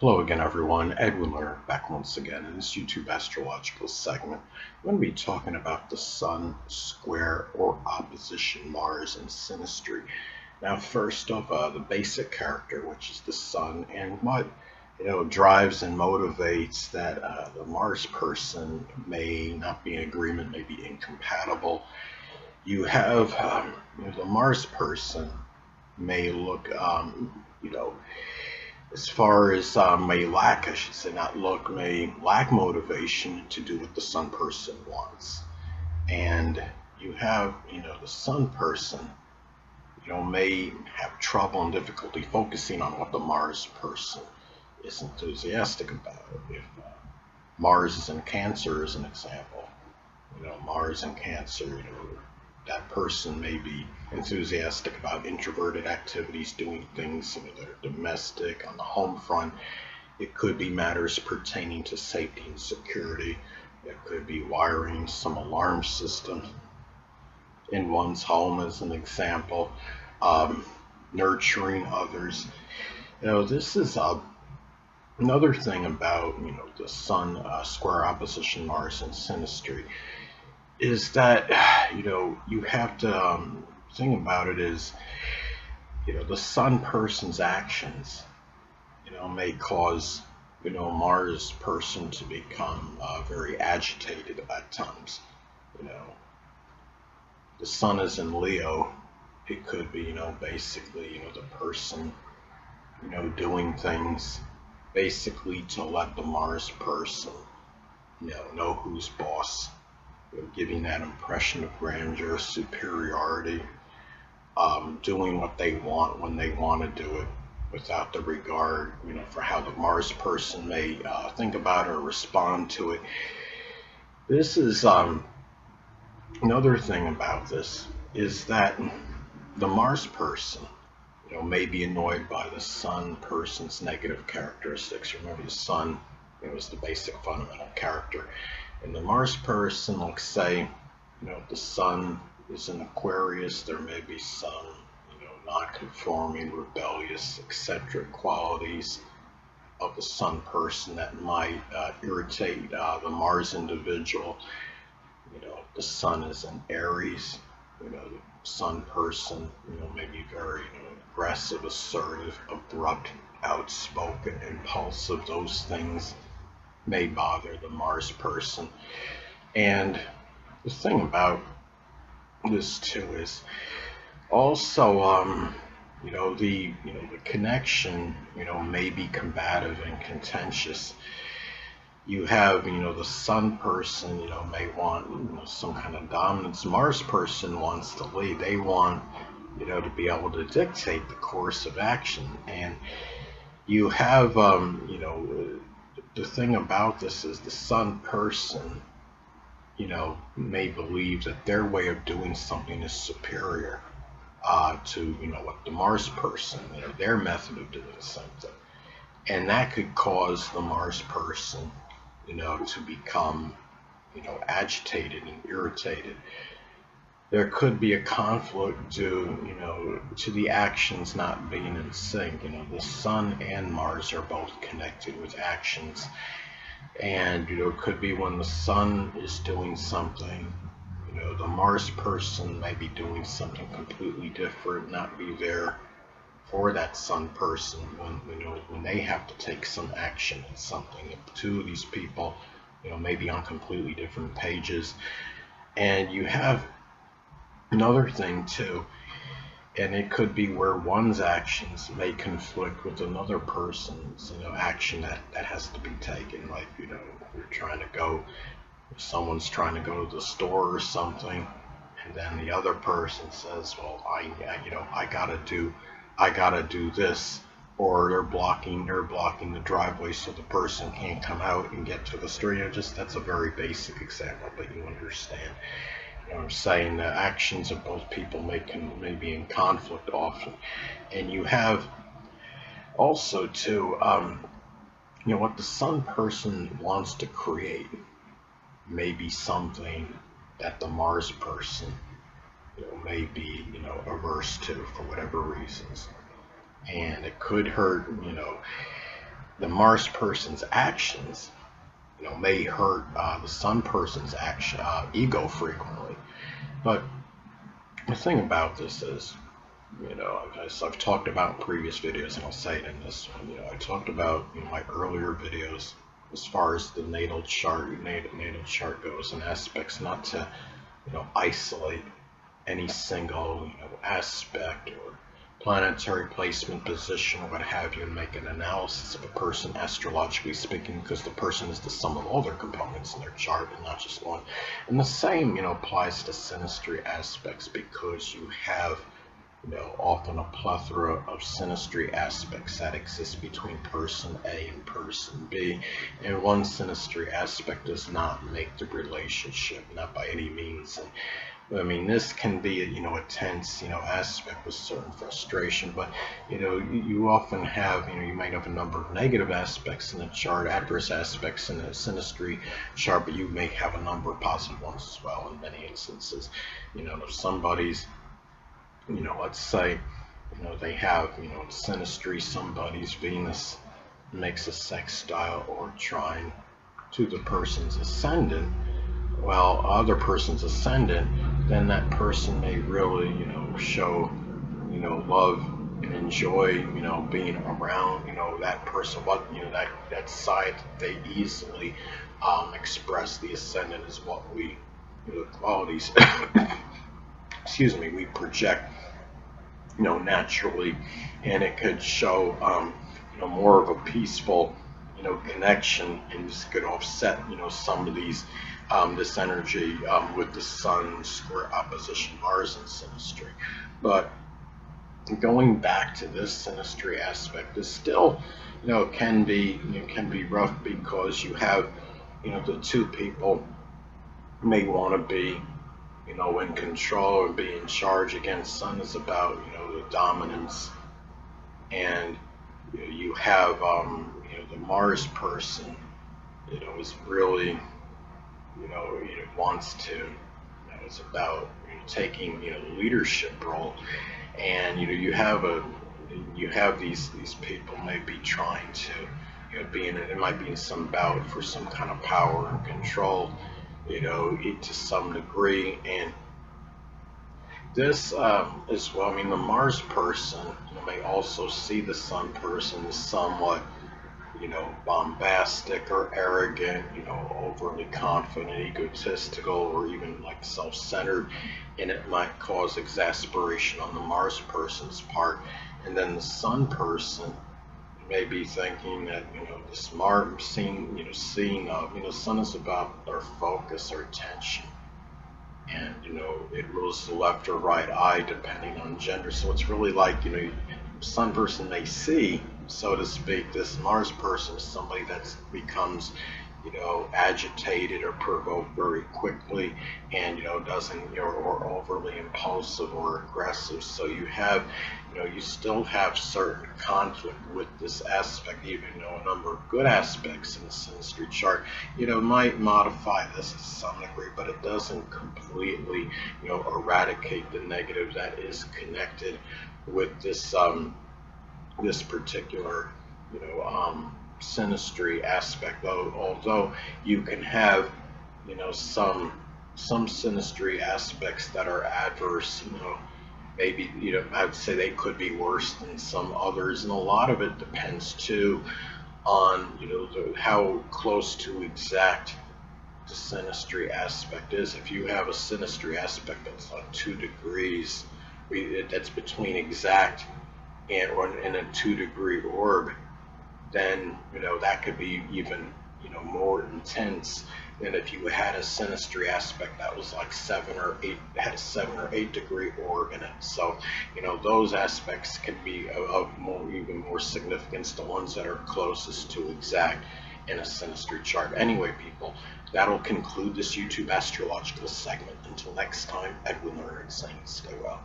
Hello again, everyone. Edwin Learnard back once again in this YouTube astrological segment. I'm going to be talking about the Sun, square, or opposition Mars in Synastry. Now, first off, the basic character, which is the Sun, and what drives and motivates that the Mars person may not be in agreement, may be incompatible. You have the Mars person may look, as far as may lack, I should say, not look, may lack motivation to do what the Sun person wants. And you have, the Sun person, may have trouble and difficulty focusing on what the Mars person is enthusiastic about. If Mars is in Cancer, as an example, Mars in Cancer, that person may be enthusiastic about introverted activities, doing things that are domestic on the home front. It could be matters pertaining to safety and security. It could be wiring some alarm system in one's home, as an example. Nurturing others. This is another thing about the Sun square opposition Mars in Synastry is that you have to think about it is the Sun person's actions may cause Mars person to become very agitated at times. you know the Sun is in Leo. It could be basically the person doing things basically to let the Mars person know who's boss, giving that impression of grandeur, superiority, doing what they want when they want to do it, without the regard, for how the Mars person may think about or respond to it. This is another thing about this is that the Mars person, may be annoyed by the Sun person's negative characteristics. Remember, the Sun, is the basic fundamental character. And the Mars person, let's say, if the Sun is in Aquarius, there may be some, non-conforming, rebellious, eccentric qualities of the Sun person that might irritate the Mars individual. The Sun is in Aries. The Sun person, may be very aggressive, assertive, abrupt, outspoken, impulsive. Those things may bother the Mars person. And the thing about this too is also the connection may be combative and contentious. You have the Sun person may want some kind of dominance. Mars person wants to lead. They want to be able to dictate the course of action. And you have the thing about this is the Sun person may believe that their way of doing something is superior to what the Mars person, their method of doing something. And that could cause the Mars person to become agitated and irritated. There could be a conflict due to the actions not being in sync. The Sun and Mars are both connected with actions. And it could be when the Sun is doing something, the Mars person may be doing something completely different, not be there for that Sun person when they have to take some action in something. The two of these people may be on completely different pages. And you have another thing too, and it could be where one's actions may conflict with another person's action that has to be taken. Like if you're trying to go, if someone's trying to go to the store or something, and then the other person says, well, I gotta do this, or they're blocking the driveway so the person can't come out and get to the store. That's a very basic example, but you understand. I'm saying the actions of both people may be in conflict often. And you have also too, what the Sun person wants to create may be something that the Mars person may be averse to for whatever reasons. And it could hurt the Mars person's actions, may hurt the Sun person's ego frequently. But the thing about this is, as I've talked about in previous videos, and I'll say it in this one, I talked about my earlier videos as far as the natal chart goes, and aspects, not to isolate any single aspect or planetary placement, position, or what have you, and make an analysis of a person astrologically speaking, because the person is the sum of all their components in their chart and not just one. And the same applies to synastry aspects, because you have often a plethora of synastry aspects that exist between person A and person B, and one synastry aspect does not make the relationship, not by any means. And I mean, this can be a tense aspect with certain frustration, but you often have you might have a number of negative aspects in the chart, adverse aspects in the synastry chart, but you may have a number of positive ones as well in many instances. If somebody's let's say they have synastry, somebody's Venus makes a sextile or trine to the person's ascendant, well, other person's ascendant, then that person may really show love and enjoy being around that person, what that side that they easily express. The ascendant is what we the qualities excuse me, we project naturally, and it could show more of a peaceful connection, and this could offset some of these this energy with the Sun square opposition Mars in synastry. But going back to this synastry aspect, is still can be rough, because you have the two people may want to be in control and be in charge. Again, Sun is about the dominance, and you have the Mars person is really it wants to it's about taking the leadership role, and you have these people may be trying to it might be in some bout for some kind of power and control to some degree. And this as well, I mean, the Mars person may also see the Sun person as somewhat bombastic or arrogant, overly confident, egotistical, or even like self-centered, and it might cause exasperation on the Mars person's part. And then the Sun person may be thinking that this Mars seeing Sun is about our focus, our attention, and it rules the left or right eye depending on gender. So it's really like Sun person may see, so to speak, this Mars person is somebody that becomes agitated or provoked very quickly, and doesn't or overly impulsive or aggressive. So you have you still have certain conflict with this aspect, even though a number of good aspects in the synastry chart might modify this to some degree, but it doesn't completely eradicate the negative that is connected with this this particular synastry aspect. Although you can have some synastry aspects that are adverse, maybe I'd say they could be worse than some others, and a lot of it depends too on how close to exact the synastry aspect is. If you have a synastry aspect that's on 2 degrees, that's between exact and in a 2-degree orb, then that could be even more intense than if you had a synastry aspect that was like 7 or 8, had a 7 or 8 degree orb in it. So those aspects can be of even more significance, the ones that are closest to exact in a synastry chart. Anyway, people, that'll conclude this YouTube astrological segment. Until next time, Edwin Learnard saying stay well.